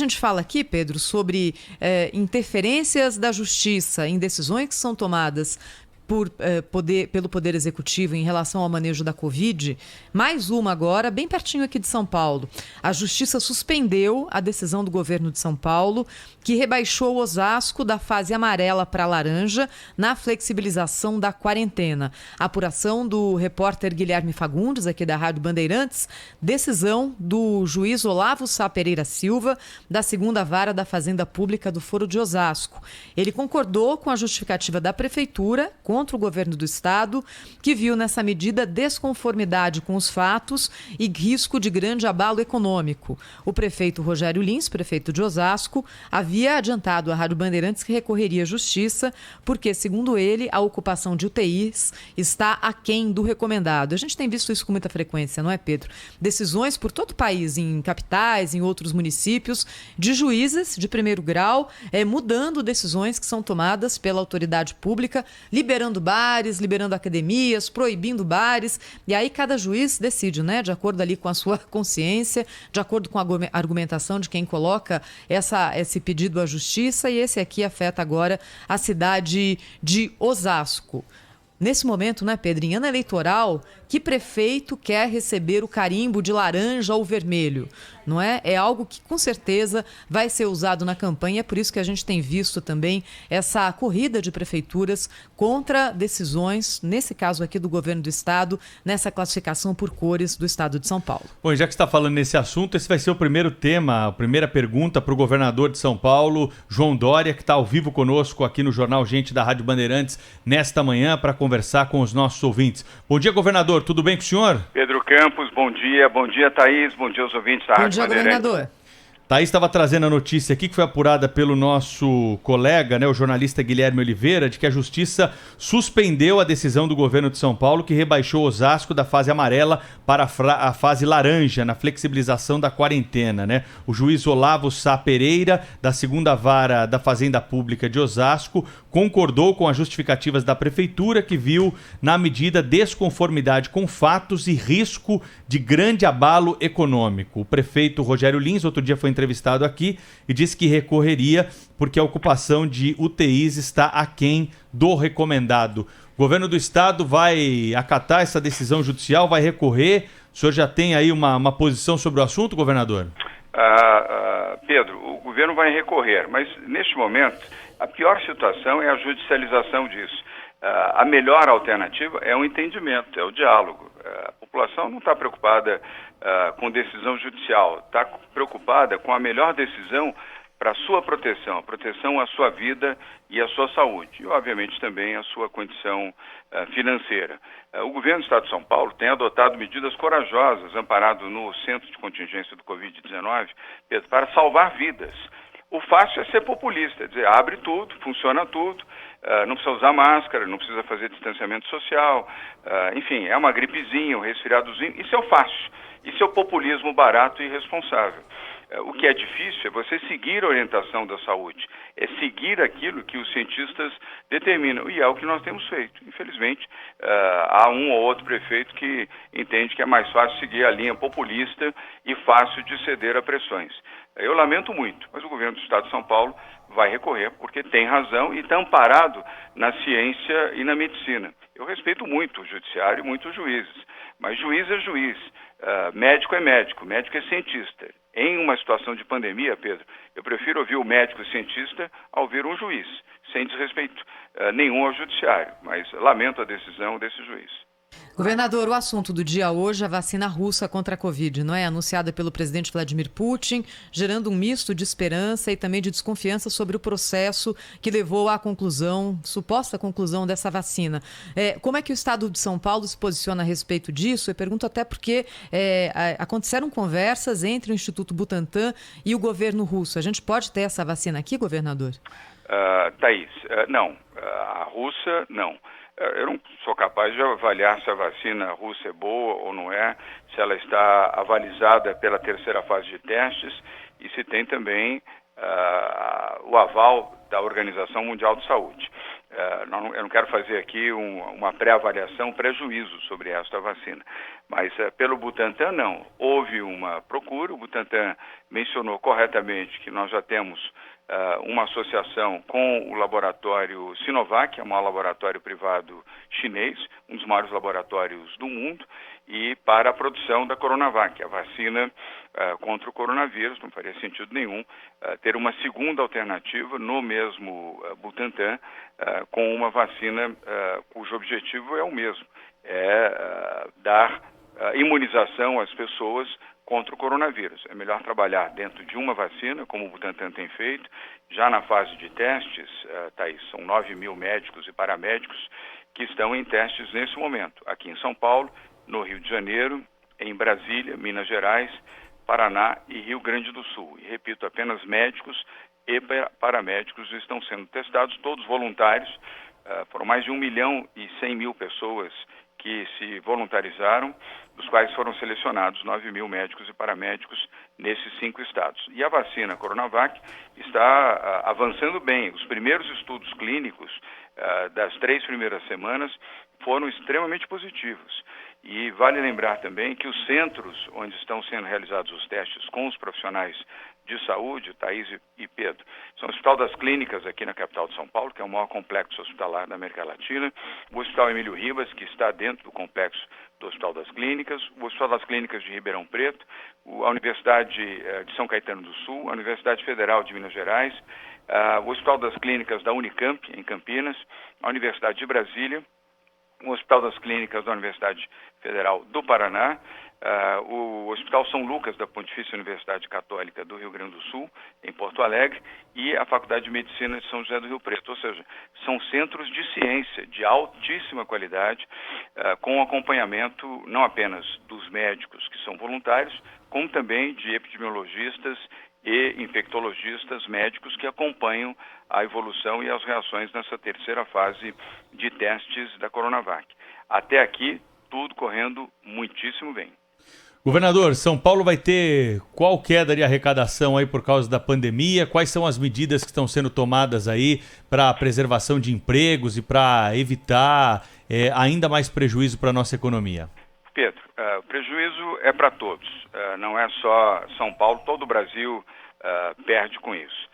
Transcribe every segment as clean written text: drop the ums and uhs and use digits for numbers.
gente fala aqui, Pedro, sobre interferências da justiça em decisões que são tomadas pelo Poder Executivo em relação ao manejo da Covid, mais uma agora, bem pertinho aqui de São Paulo. A Justiça suspendeu a decisão do governo de São Paulo, que rebaixou Osasco da fase amarela para laranja na flexibilização da quarentena. A apuração do repórter Guilherme Fagundes, aqui da Rádio Bandeirantes, decisão do juiz Olavo Sá Pereira Silva, da 2ª Vara da Fazenda Pública do Foro de Osasco. Ele concordou com a justificativa da Prefeitura contra o governo do estado, que viu nessa medida desconformidade com os fatos e risco de grande abalo econômico. O prefeito Rogério Lins, prefeito de Osasco, havia adiantado à Rádio Bandeirantes que recorreria à justiça porque, segundo ele, a ocupação de UTIs está aquém do recomendado. A gente tem visto isso com muita frequência, não é, Pedro? Decisões por todo o país, em capitais, em outros municípios, de juízes de primeiro grau, mudando decisões que são tomadas pela autoridade pública, liberando bares, liberando academias, proibindo bares, e aí cada juiz decide, né, de acordo ali com a sua consciência, de acordo com a argumentação de quem coloca esse pedido à justiça, e esse aqui afeta agora a cidade de Osasco. Nesse momento, né, Pedro, em ano eleitoral, que prefeito quer receber o carimbo de laranja ou vermelho? Não é? É algo que com certeza vai ser usado na campanha, é por isso que a gente tem visto também essa corrida de prefeituras contra decisões, nesse caso aqui do governo do estado, nessa classificação por cores do estado de São Paulo. Bom, já que você está falando nesse assunto, esse vai ser o primeiro tema, a primeira pergunta para o governador de São Paulo, João Dória, que está ao vivo conosco aqui no Jornal Gente da Rádio Bandeirantes nesta manhã para conversar com os nossos ouvintes. Bom dia, governador, tudo bem com o senhor? Pedro Campos, bom dia, Thaís, bom dia aos ouvintes da Rádio Bandeirantes. Bom dia, governador. Thaís estava trazendo a notícia aqui que foi apurada pelo nosso colega, né, o jornalista Guilherme Oliveira, de que a Justiça suspendeu a decisão do governo de São Paulo que rebaixou Osasco da fase amarela para a fase laranja na flexibilização da quarentena, né? O juiz Olavo Sá Pereira, da 2ª Vara da Fazenda Pública de Osasco, concordou com as justificativas da Prefeitura, que viu na medida desconformidade com fatos e risco de grande abalo econômico. O prefeito Rogério Lins, outro dia foi entrevistado aqui e disse que recorreria porque a ocupação de UTIs está aquém do recomendado. O governo do estado vai acatar essa decisão judicial, vai recorrer? O senhor já tem aí uma posição sobre o assunto, governador? Pedro, o governo vai recorrer, mas neste momento a pior situação é a judicialização disso. A melhor alternativa é o entendimento, é o diálogo. A população não está preocupada com decisão judicial, está preocupada com a melhor decisão para a sua proteção, a proteção à sua vida e à sua saúde, e obviamente também à sua condição financeira. O governo do Estado de São Paulo tem adotado medidas corajosas, amparado no Centro de Contingência do Covid-19, para salvar vidas. O fácil é ser populista, é dizer, abre tudo, funciona tudo, não precisa usar máscara, não precisa fazer distanciamento social, enfim, é uma gripezinha, um resfriadozinho, isso é o fácil, isso é o populismo barato e irresponsável. O que é difícil é você seguir a orientação da saúde, é seguir aquilo que os cientistas determinam, e é o que nós temos feito. Infelizmente, há um ou outro prefeito que entende que é mais fácil seguir a linha populista e fácil de ceder a pressões. Eu lamento muito, mas o governo do Estado de São Paulo vai recorrer porque tem razão e está amparado na ciência e na medicina. Eu respeito muito o judiciário e muito os juízes, mas juiz é juiz, médico é médico, médico é cientista. Em uma situação de pandemia, Pedro, eu prefiro ouvir o médico e cientista a ouvir um juiz, sem desrespeito nenhum ao judiciário, mas lamento a decisão desse juiz. Governador, o assunto do dia hoje é a vacina russa contra a Covid, não é? Anunciada pelo presidente Vladimir Putin, gerando um misto de esperança e também de desconfiança sobre o processo que levou à conclusão, suposta conclusão dessa vacina. Como é que o estado de São Paulo se posiciona a respeito disso? Eu pergunto até porque aconteceram conversas entre o Instituto Butantan e o governo russo. A gente pode ter essa vacina aqui, governador? Thaís, não. A russa, não. Eu não sou capaz de avaliar se a vacina russa é boa ou não é, se ela está avalizada pela 3ª fase de testes e se tem também o aval da Organização Mundial de Saúde. Eu não quero fazer aqui uma pré-avaliação, pré-juízo sobre esta vacina, mas pelo Butantan não. Houve uma procura, o Butantan mencionou corretamente que nós já temos uma associação com o laboratório Sinovac, que é o maior laboratório privado chinês, um dos maiores laboratórios do mundo, e para a produção da Coronavac, a vacina contra o coronavírus. Não faria sentido nenhum ter uma segunda alternativa no mesmo Butantan com uma vacina cujo objetivo é o mesmo, dar imunização às pessoas contra o coronavírus. É melhor trabalhar dentro de uma vacina, como o Butantan tem feito, já na fase de testes, Thaís, são 9 mil médicos e paramédicos que estão em testes nesse momento, aqui em São Paulo, no Rio de Janeiro, em Brasília, Minas Gerais, Paraná e Rio Grande do Sul. E repito, apenas médicos e paramédicos estão sendo testados, todos voluntários. Foram mais de 1.100.000 pessoas que se voluntarizaram, dos quais foram selecionados 9 mil médicos e paramédicos nesses 5 estados. E a vacina Coronavac está avançando bem. Os primeiros estudos clínicos das 3 primeiras semanas foram extremamente positivos. E vale lembrar também que os centros onde estão sendo realizados os testes com os profissionais de saúde, Thaís e Pedro, são o Hospital das Clínicas aqui na capital de São Paulo, que é o maior complexo hospitalar da América Latina, o Hospital Emílio Ribas, que está dentro do complexo do Hospital das Clínicas, o Hospital das Clínicas de Ribeirão Preto, a Universidade de São Caetano do Sul, a Universidade Federal de Minas Gerais, o Hospital das Clínicas da Unicamp, em Campinas, a Universidade de Brasília, o Hospital das Clínicas da Universidade Federal do Paraná, o Hospital São Lucas da Pontifícia Universidade Católica do Rio Grande do Sul, em Porto Alegre, e a Faculdade de Medicina de São José do Rio Preto. Ou seja, são centros de ciência de altíssima qualidade, com acompanhamento não apenas dos médicos que são voluntários, como também de epidemiologistas e infectologistas médicos que acompanham a evolução e as reações nessa terceira fase de testes da Coronavac. Até aqui, tudo correndo muitíssimo bem. Governador, São Paulo vai ter qual queda de arrecadação aí por causa da pandemia? Quais são as medidas que estão sendo tomadas aí para a preservação de empregos e para evitar ainda mais prejuízo para a nossa economia? Pedro, o prejuízo é para todos, não é só São Paulo, todo o Brasil perde com isso.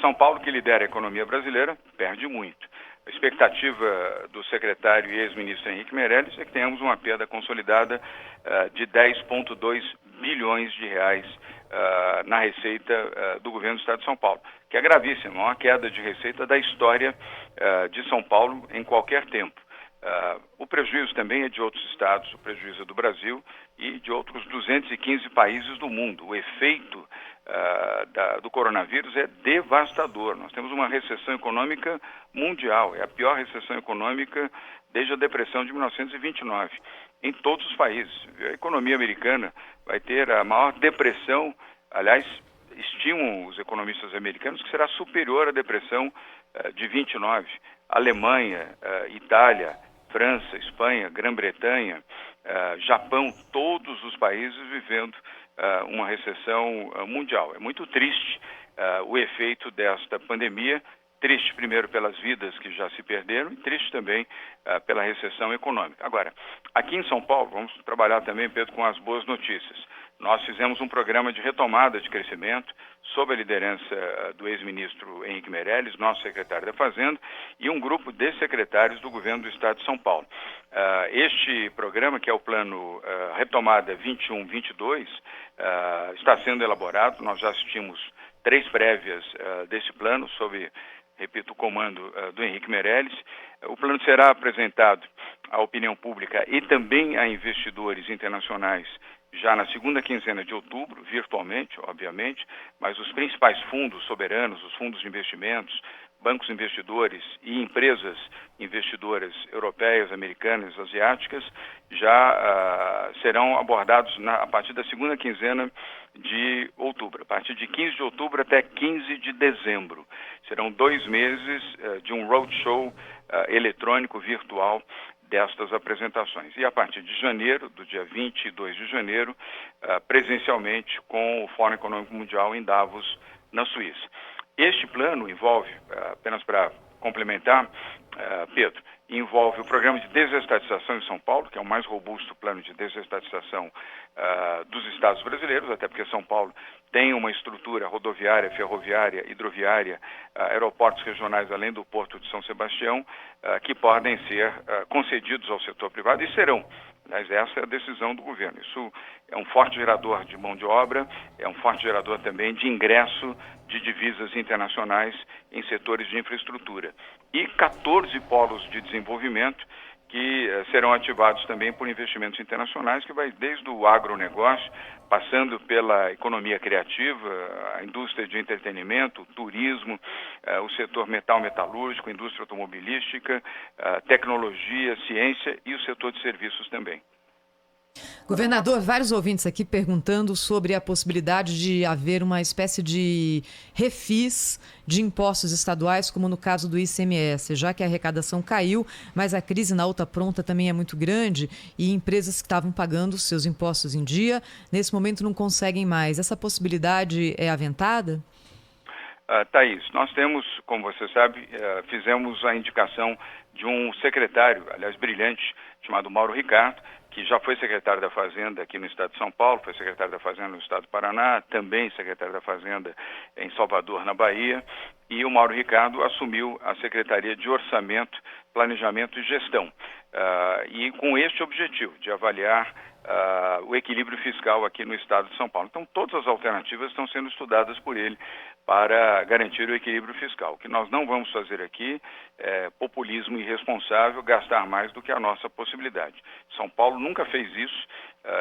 São Paulo, que lidera a economia brasileira, perde muito. A expectativa do secretário e ex-ministro Henrique Meirelles é que tenhamos uma perda consolidada de 10,2 bilhões de reais na receita do governo do Estado de São Paulo, que é gravíssima, uma queda de receita da história de São Paulo em qualquer tempo. O prejuízo também é de outros estados, o prejuízo é do Brasil e de outros 215 países do mundo. O efeito do coronavírus é devastador. Nós temos uma recessão econômica mundial, é a pior recessão econômica desde a depressão de 1929, em todos os países. A economia americana vai ter a maior depressão, aliás, estimam os economistas americanos que será superior à depressão de 29. Alemanha, Itália, França, Espanha, Grã-Bretanha, Japão, todos os países vivendo uma recessão mundial. É muito triste o efeito desta pandemia, triste primeiro pelas vidas que já se perderam e triste também pela recessão econômica. Agora, aqui em São Paulo, vamos trabalhar também, Pedro, com as boas notícias. Nós fizemos um programa de retomada de crescimento sob a liderança do ex-ministro Henrique Meirelles, nosso secretário da Fazenda, e um grupo de secretários do governo do Estado de São Paulo. Este programa, que é o plano Retomada 21-22, está sendo elaborado. Nós já assistimos 3 prévias desse plano, sob, repito, o comando do Henrique Meirelles. O plano será apresentado à opinião pública e também a investidores internacionais já na segunda quinzena de outubro, virtualmente, obviamente, mas os principais fundos soberanos, os fundos de investimentos, bancos investidores e empresas investidoras europeias, americanas, asiáticas, já serão abordados a partir da segunda quinzena de outubro, a partir de 15 de outubro até 15 de dezembro. Serão 2 meses de um roadshow eletrônico virtual destas apresentações. E a partir de janeiro, do dia 22 de janeiro, presencialmente com o Fórum Econômico Mundial em Davos, na Suíça. Este plano envolve, apenas para complementar, Pedro, envolve o programa de desestatização em São Paulo, que é o mais robusto plano de desestatização dos estados brasileiros, até porque São Paulo tem uma estrutura rodoviária, ferroviária, hidroviária, aeroportos regionais além do Porto de São Sebastião, que podem ser concedidos ao setor privado e serão. Aliás, essa é a decisão do governo. Isso é um forte gerador de mão de obra, é um forte gerador também de ingresso de divisas internacionais em setores de infraestrutura. E 14 polos de desenvolvimento que serão ativados também por investimentos internacionais, que vai desde o agronegócio, passando pela economia criativa, a indústria de entretenimento, o turismo, o setor metalúrgico, indústria automobilística, tecnologia, ciência e o setor de serviços também. Governador, vários ouvintes aqui perguntando sobre a possibilidade de haver uma espécie de refis de impostos estaduais, como no caso do ICMS, já que a arrecadação caiu, mas a crise na outra ponta também é muito grande e empresas que estavam pagando seus impostos em dia, nesse momento não conseguem mais. Essa possibilidade é aventada? Thaís, nós temos, como você sabe, fizemos a indicação de um secretário, aliás, brilhante, chamado Mauro Ricardo, que já foi secretário da Fazenda aqui no estado de São Paulo, foi secretário da Fazenda no estado do Paraná, também secretário da Fazenda em Salvador, na Bahia, e o Mauro Ricardo assumiu a Secretaria de Orçamento, Planejamento e Gestão, e com este objetivo de avaliar o equilíbrio fiscal aqui no estado de São Paulo. Então, todas as alternativas estão sendo estudadas por ele para garantir o equilíbrio fiscal. O que nós não vamos fazer aqui é populismo irresponsável, gastar mais do que a nossa possibilidade. São Paulo nunca fez isso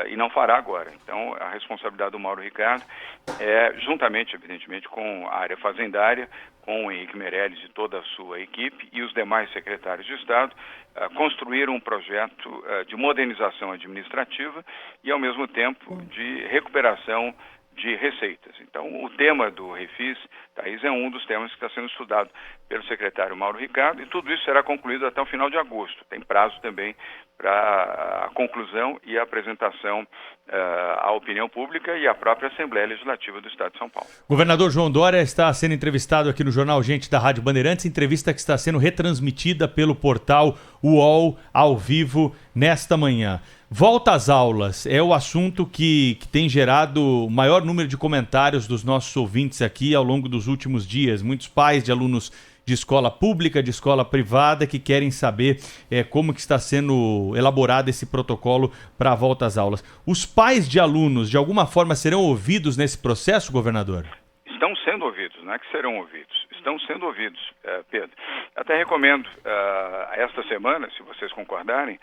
e não fará agora. Então, a responsabilidade do Mauro Ricardo é, juntamente, evidentemente, com a área fazendária, com o Henrique Meirelles e toda a sua equipe e os demais secretários de Estado, construir um projeto de modernização administrativa e, ao mesmo tempo, de recuperação de receitas. Então, o tema do refis, Thaís, é um dos temas que está sendo estudado pelo secretário Mauro Ricardo e tudo isso será concluído até o final de agosto. Tem prazo também para a conclusão e a apresentação à opinião pública e à própria Assembleia Legislativa do Estado de São Paulo. Governador João Dória está sendo entrevistado aqui no Jornal Gente da Rádio Bandeirantes, entrevista que está sendo retransmitida pelo portal UOL ao vivo nesta manhã. Volta às aulas é o assunto que tem gerado o maior número de comentários dos nossos ouvintes aqui ao longo dos últimos dias. Muitos pais de alunos de escola pública, de escola privada, que querem saber como que está sendo elaborado esse protocolo para a volta às aulas. Os pais de alunos, de alguma forma, serão ouvidos nesse processo, governador? Estão sendo ouvidos, não é que serão ouvidos. Estão sendo ouvidos, Pedro. Até recomendo, esta semana, se vocês concordarem,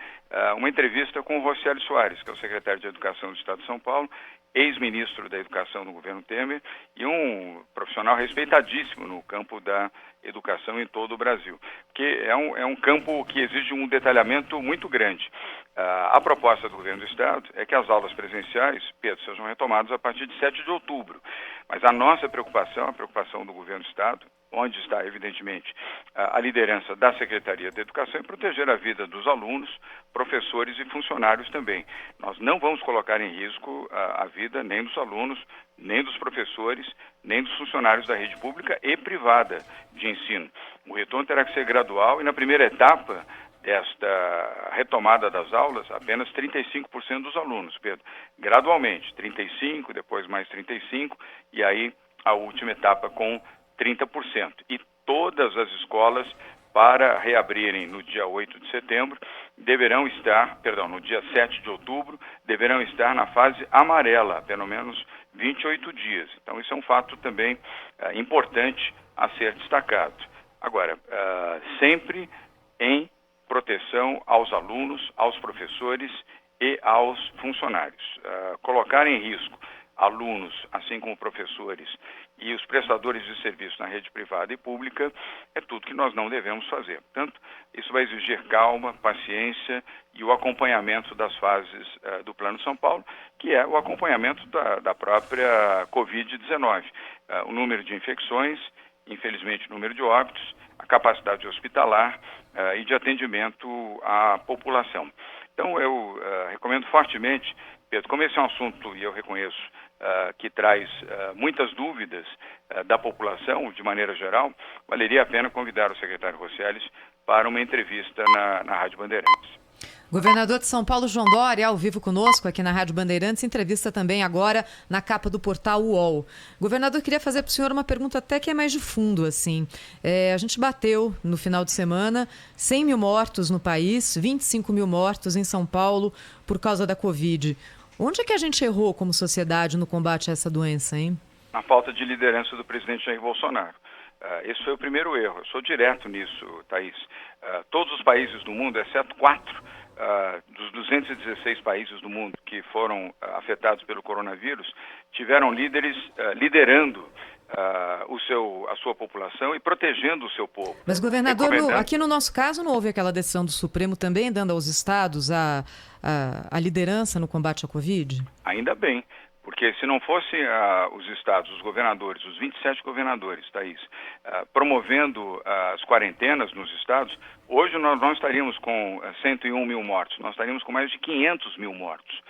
uma entrevista com o Rocieli Soares, que é o secretário de Educação do Estado de São Paulo, ex-ministro da Educação do governo Temer e um profissional respeitadíssimo no campo da educação em todo o Brasil, porque é um campo que exige um detalhamento muito grande. A proposta do governo do Estado é que as aulas presenciais, Pedro, sejam retomadas a partir de 7 de outubro, mas a nossa preocupação, a preocupação do governo do Estado, onde está, evidentemente, a liderança da Secretaria de Educação, é proteger a vida dos alunos, professores e funcionários também. Nós não vamos colocar em risco a vida nem dos alunos, nem dos professores, nem dos funcionários da rede pública e privada de ensino. O retorno terá que ser gradual e, na primeira etapa desta retomada das aulas, apenas 35% dos alunos, Pedro. Gradualmente, 35%, depois mais 35%, e aí a última etapa com 30%. E todas as escolas, para reabrirem no dia 8 de setembro, no dia 7 de outubro, deverão estar na fase amarela, pelo menos 28 dias. Então, isso é um fato também importante a ser destacado. Agora, sempre em proteção aos alunos, aos professores e aos funcionários. Colocar em risco alunos, assim como professores e os prestadores de serviço na rede privada e pública é tudo que nós não devemos fazer. Portanto, isso vai exigir calma, paciência e o acompanhamento das fases do Plano São Paulo, que é o acompanhamento da própria Covid-19. O número de infecções, infelizmente o número de óbitos, a capacidade hospitalar e de atendimento à população. Então, eu recomendo fortemente, Pedro, como esse é um assunto, e eu reconheço, que traz muitas dúvidas da população, de maneira geral, valeria a pena convidar o secretário Rosseles para uma entrevista na Rádio Bandeirantes. Governador de São Paulo, João Dória, ao vivo conosco aqui na Rádio Bandeirantes, entrevista também agora na capa do portal UOL. Governador, queria fazer para o senhor uma pergunta até que é mais de fundo, assim. A gente bateu no final de semana 100 mil mortos no país, 25 mil mortos em São Paulo por causa da Covid. Onde é que a gente errou como sociedade no combate a essa doença, hein? Na falta de liderança do presidente Jair Bolsonaro. Esse foi o primeiro erro. Eu sou direto nisso, Thaís. Todos os países do mundo, exceto 4 dos 216 países do mundo que foram afetados pelo coronavírus, tiveram líderes liderando a sua população e protegendo o seu povo. Mas, governador, aqui no nosso caso não houve aquela decisão do Supremo também dando aos estados a liderança no combate à Covid? Ainda bem. Porque se não fossem os estados, os governadores, os 27 governadores, Thaís, promovendo as quarentenas nos estados, hoje nós não estaríamos com 101 mil mortos, nós estaríamos com mais de 500 mil mortos.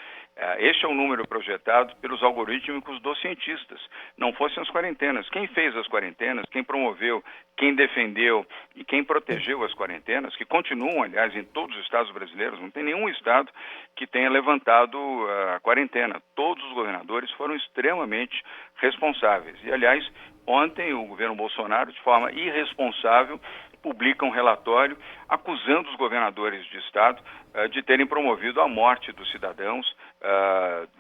Este é o número projetado pelos algorítmicos dos cientistas. Não fossem as quarentenas. Quem fez as quarentenas, quem promoveu, quem defendeu e quem protegeu as quarentenas, que continuam, aliás, em todos os estados brasileiros, não tem nenhum estado que tenha levantado a quarentena. Todos os governadores foram extremamente responsáveis. E, aliás, ontem o governo Bolsonaro, de forma irresponsável, publica um relatório acusando os governadores de estado de terem promovido a morte dos cidadãos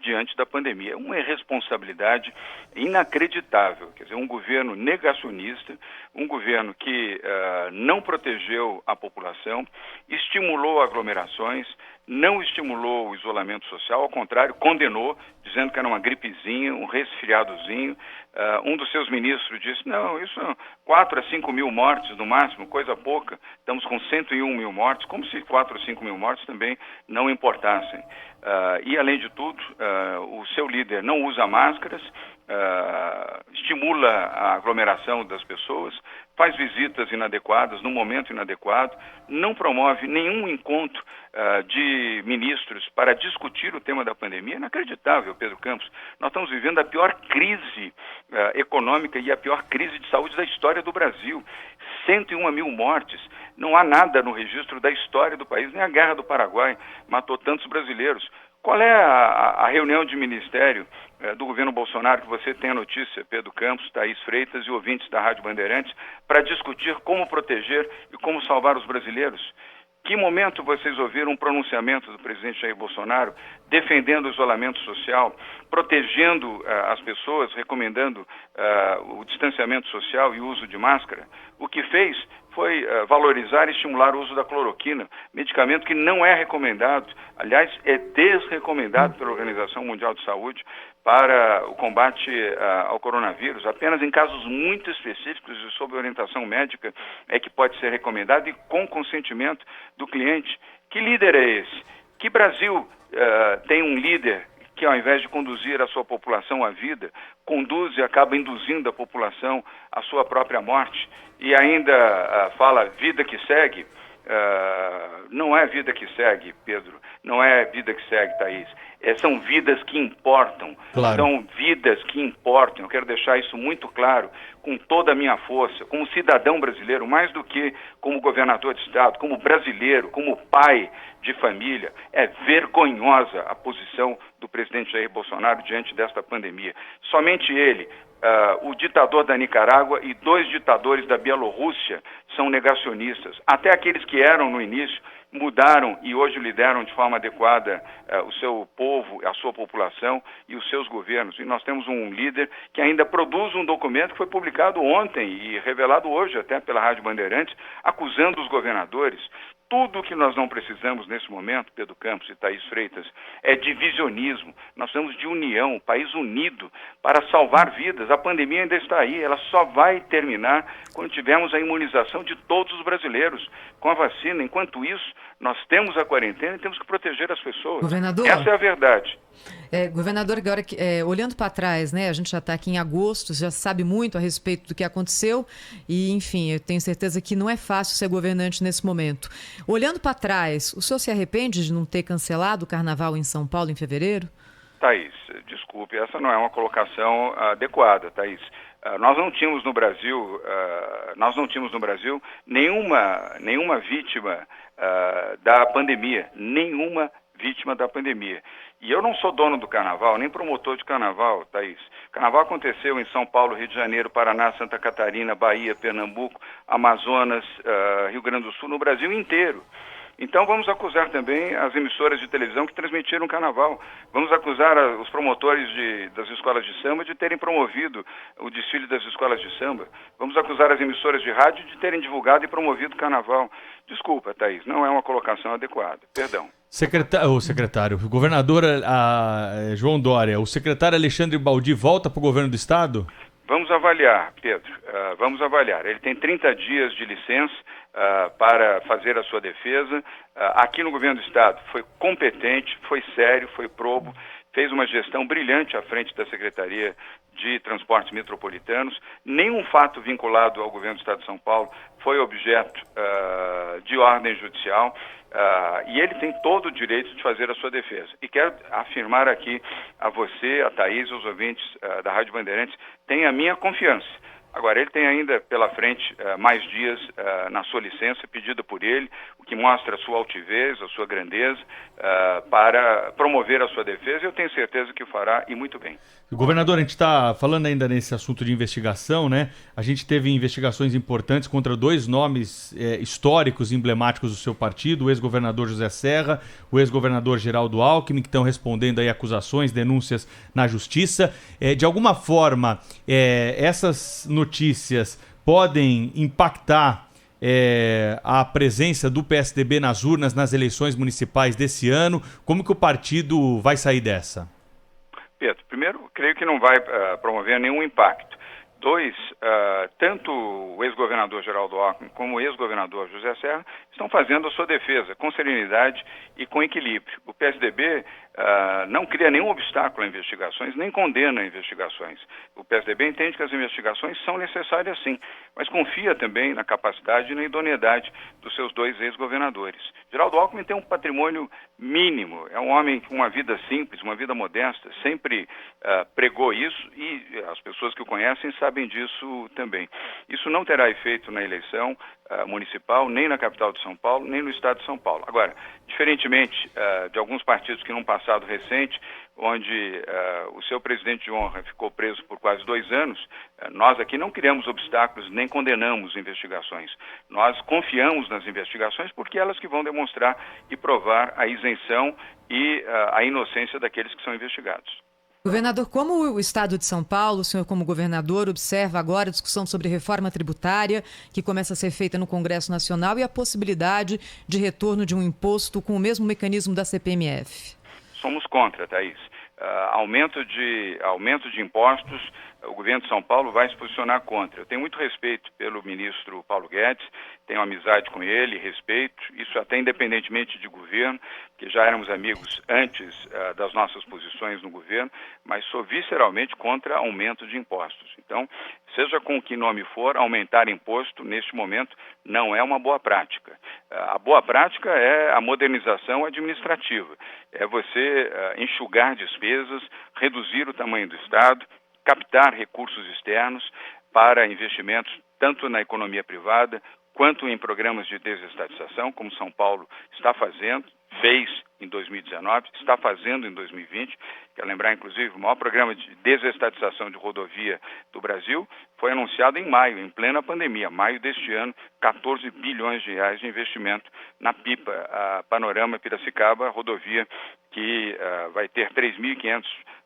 diante da pandemia. Uma irresponsabilidade inacreditável. Quer dizer, um governo negacionista, um governo que não protegeu a população, estimulou aglomerações, não estimulou o isolamento social, ao contrário, condenou, dizendo que era uma gripezinha, um resfriadozinho. Um dos seus ministros disse, não, isso são 4 a 5 mil mortes no máximo, coisa pouca, estamos com 101 mil mortes, como se 4 a 5 mil mortes também não importassem. E, além de tudo, o seu líder não usa máscaras, estimula a aglomeração das pessoas, faz visitas inadequadas no momento inadequado, não promove nenhum encontro de ministros para discutir o tema da pandemia. Inacreditável, Pedro Campos. Nós estamos vivendo a pior crise econômica e a pior crise de saúde da história do Brasil. 101 mil mortes. Não há nada no registro da história do país, nem a Guerra do Paraguai matou tantos brasileiros. Qual é a reunião de ministério do governo Bolsonaro que você tem a notícia, Pedro Campos, Thaís Freitas e ouvintes da Rádio Bandeirantes, para discutir como proteger e como salvar os brasileiros? Que momento vocês ouviram um pronunciamento do presidente Jair Bolsonaro defendendo o isolamento social, protegendo as pessoas, recomendando o distanciamento social e o uso de máscara? O que fez foi valorizar e estimular o uso da cloroquina, medicamento que não é recomendado, aliás, é desrecomendado pela Organização Mundial de Saúde para o combate ao coronavírus. Apenas em casos muito específicos e sob orientação médica é que pode ser recomendado e com consentimento do cliente. Que líder é esse? Que Brasil tem um líder que, ao invés de conduzir a sua população à vida, conduz e acaba induzindo a população à sua própria morte e ainda fala vida que segue? Não é vida que segue, Pedro. Não é vida que segue, Thaís. São vidas que importam. Claro. São vidas que importam. Eu quero deixar isso muito claro, com toda a minha força, como cidadão brasileiro, mais do que como governador de estado, como brasileiro, como pai de família. É vergonhosa a posição do presidente Jair Bolsonaro diante desta pandemia. Somente ele, o ditador da Nicarágua e 2 ditadores da Bielorrússia são negacionistas. Até aqueles que eram no início mudaram e hoje lideram de forma adequada o seu povo, a sua população e os seus governos. E nós temos um líder que ainda produz um documento que foi publicado ontem e revelado hoje até pela Rádio Bandeirantes, acusando os governadores. Tudo o que nós não precisamos nesse momento, Pedro Campos e Thaís Freitas, é divisionismo. Nós precisamos de união, país unido para salvar vidas. A pandemia ainda está aí, ela só vai terminar quando tivermos a imunização de todos os brasileiros com a vacina. Enquanto isso, nós temos a quarentena e temos que proteger as pessoas. Governador, essa é a verdade. Governador, agora, olhando para trás, né, a gente já está aqui em agosto, já sabe muito a respeito do que aconteceu e, enfim, eu tenho certeza que não é fácil ser governante nesse momento. Olhando para trás, o senhor se arrepende de não ter cancelado o carnaval em São Paulo em fevereiro? Thaís, desculpe, essa não é uma colocação adequada, Thaís. Nós não tínhamos no Brasil nenhuma vítima da pandemia, nenhuma vítima da pandemia. E eu não sou dono do carnaval, nem promotor de carnaval, Thaís. O carnaval aconteceu em São Paulo, Rio de Janeiro, Paraná, Santa Catarina, Bahia, Pernambuco, Amazonas, Rio Grande do Sul, no Brasil inteiro. Então vamos acusar também as emissoras de televisão que transmitiram o carnaval. Vamos acusar os promotores das escolas de samba de terem promovido o desfile das escolas de samba. Vamos acusar as emissoras de rádio de terem divulgado e promovido o carnaval. Desculpa, Thaís, não é uma colocação adequada. Perdão. Secretário, o governador João Dória, o secretário Alexandre Baldi volta para o governo do estado? Vamos avaliar, Pedro, vamos avaliar. Ele tem 30 dias de licença para fazer a sua defesa. Aqui no governo do estado foi competente, foi sério, foi probo, fez uma gestão brilhante à frente da Secretaria de Transportes Metropolitanos. Nenhum fato vinculado ao governo do estado de São Paulo foi objeto de ordem judicial. E ele tem todo o direito de fazer a sua defesa. E quero afirmar aqui a você, a Thaís, aos ouvintes da Rádio Bandeirantes, tem a minha confiança. Agora, ele tem ainda pela frente mais dias na sua licença, pedida por ele, o que mostra a sua altivez, a sua grandeza, para promover a sua defesa. Eu tenho certeza que o fará e muito bem. Governador, a gente está falando ainda nesse assunto de investigação, né? A gente teve investigações importantes contra 2 nomes históricos, emblemáticos do seu partido, o ex-governador José Serra, o ex-governador Geraldo Alckmin, que estão respondendo aí acusações, denúncias na justiça. De alguma forma, essas notícias podem impactar a presença do PSDB nas urnas nas eleições municipais desse ano? Como que o partido vai sair dessa? Pedro, primeiro, creio que não vai promover nenhum impacto. 2, tanto o ex-governador Geraldo Alckmin como o ex-governador José Serra estão fazendo a sua defesa com serenidade e com equilíbrio. O PSDB não cria nenhum obstáculo a investigações, nem condena investigações. O PSDB entende que as investigações são necessárias sim, mas confia também na capacidade e na idoneidade dos seus 2 ex-governadores. Geraldo Alckmin tem um patrimônio mínimo, é um homem com uma vida simples, uma vida modesta, sempre pregou isso e as pessoas que o conhecem sabem disso também. Isso não terá efeito na eleição municipal, nem na capital de São Paulo, nem no estado de São Paulo. Agora, diferentemente de alguns partidos que num passado recente, onde o seu presidente de honra ficou preso por quase 2 anos, nós aqui não criamos obstáculos nem condenamos investigações. Nós confiamos nas investigações porque elas que vão demonstrar e provar a isenção e a inocência daqueles que são investigados. Governador, como o Estado de São Paulo, o senhor como governador, observa agora a discussão sobre reforma tributária que começa a ser feita no Congresso Nacional e a possibilidade de retorno de um imposto com o mesmo mecanismo da CPMF? Somos contra, Thaís. Aumento de impostos, o governo de São Paulo vai se posicionar contra. Eu tenho muito respeito pelo ministro Paulo Guedes, tenho amizade com ele, respeito, isso até independentemente de governo, que já éramos amigos antes das nossas posições no governo, mas sou visceralmente contra aumento de impostos. Então, seja com que nome for, aumentar imposto neste momento não é uma boa prática. A boa prática é a modernização administrativa, é você enxugar despesas, reduzir o tamanho do Estado, captar recursos externos para investimentos tanto na economia privada quanto em programas de desestatização, como São Paulo está fazendo, fez em 2019, está fazendo em 2020. Quero lembrar, inclusive, o maior programa de desestatização de rodovia do Brasil foi anunciado em maio, em plena pandemia. Maio deste ano, 14 bilhões de reais de investimento na PIPA, a Panorama Piracicaba, rodovia que vai ter 3.500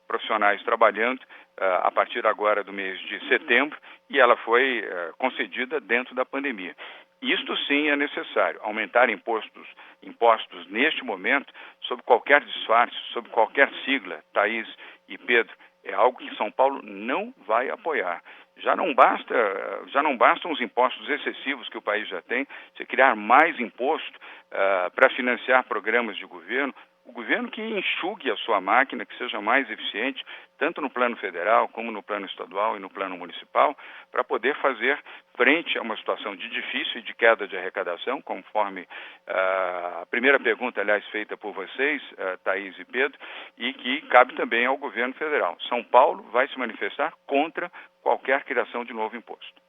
profissionais trabalhando a partir agora do mês de setembro, e ela foi concedida dentro da pandemia. Isto sim é necessário, aumentar impostos neste momento, sob qualquer disfarce, sob qualquer sigla, Thaís e Pedro, é algo que São Paulo não vai apoiar. Já não bastam os impostos excessivos que o país já tem, você criar mais imposto para financiar programas de governo, o governo que enxugue a sua máquina, que seja mais eficiente, tanto no plano federal, como no plano estadual e no plano municipal, para poder fazer frente a uma situação de difícil e de queda de arrecadação, conforme a primeira pergunta, aliás, feita por vocês, Thaís e Pedro, e que cabe também ao governo federal. São Paulo vai se manifestar contra qualquer criação de novo imposto.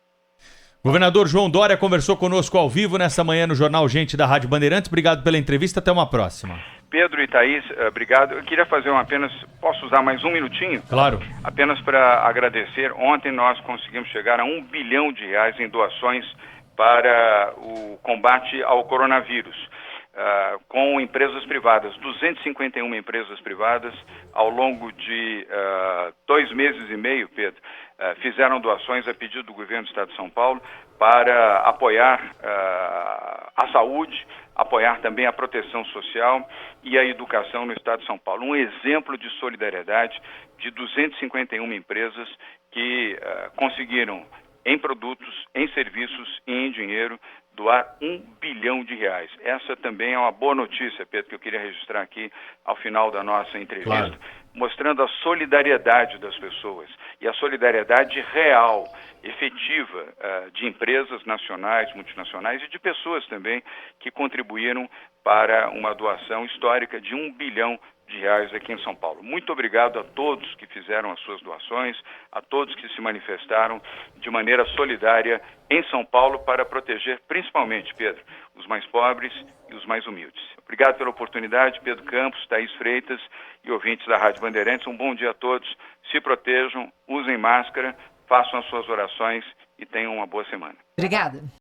Governador João Dória conversou conosco ao vivo nessa manhã no Jornal Gente da Rádio Bandeirantes. Obrigado pela entrevista, até uma próxima. Pedro e Thaís, obrigado. Eu queria fazer posso usar mais um minutinho? Claro. Apenas para agradecer. Ontem nós conseguimos chegar a R$1 bilhão em doações para o combate ao coronavírus, com empresas privadas, 251 empresas privadas, ao longo de 2 meses e meio, Pedro, fizeram doações a pedido do governo do Estado de São Paulo para apoiar a saúde, apoiar também a proteção social e a educação no Estado de São Paulo. Um exemplo de solidariedade de 251 empresas que conseguiram, em produtos, em serviços e em dinheiro, doar R$1 bilhão. Essa também é uma boa notícia, Pedro, que eu queria registrar aqui ao final da nossa entrevista, claro, mostrando a solidariedade das pessoas e a solidariedade real, efetiva, de empresas nacionais, multinacionais e de pessoas também que contribuíram para uma doação histórica de R$1 bilhão aqui em São Paulo. Muito obrigado a todos que fizeram as suas doações, a todos que se manifestaram de maneira solidária em São Paulo para proteger, principalmente, Pedro, os mais pobres e os mais humildes. Obrigado pela oportunidade, Pedro Campos, Thaís Freitas e ouvintes da Rádio Bandeirantes. Um bom dia a todos, se protejam, usem máscara, façam as suas orações e tenham uma boa semana. Obrigada.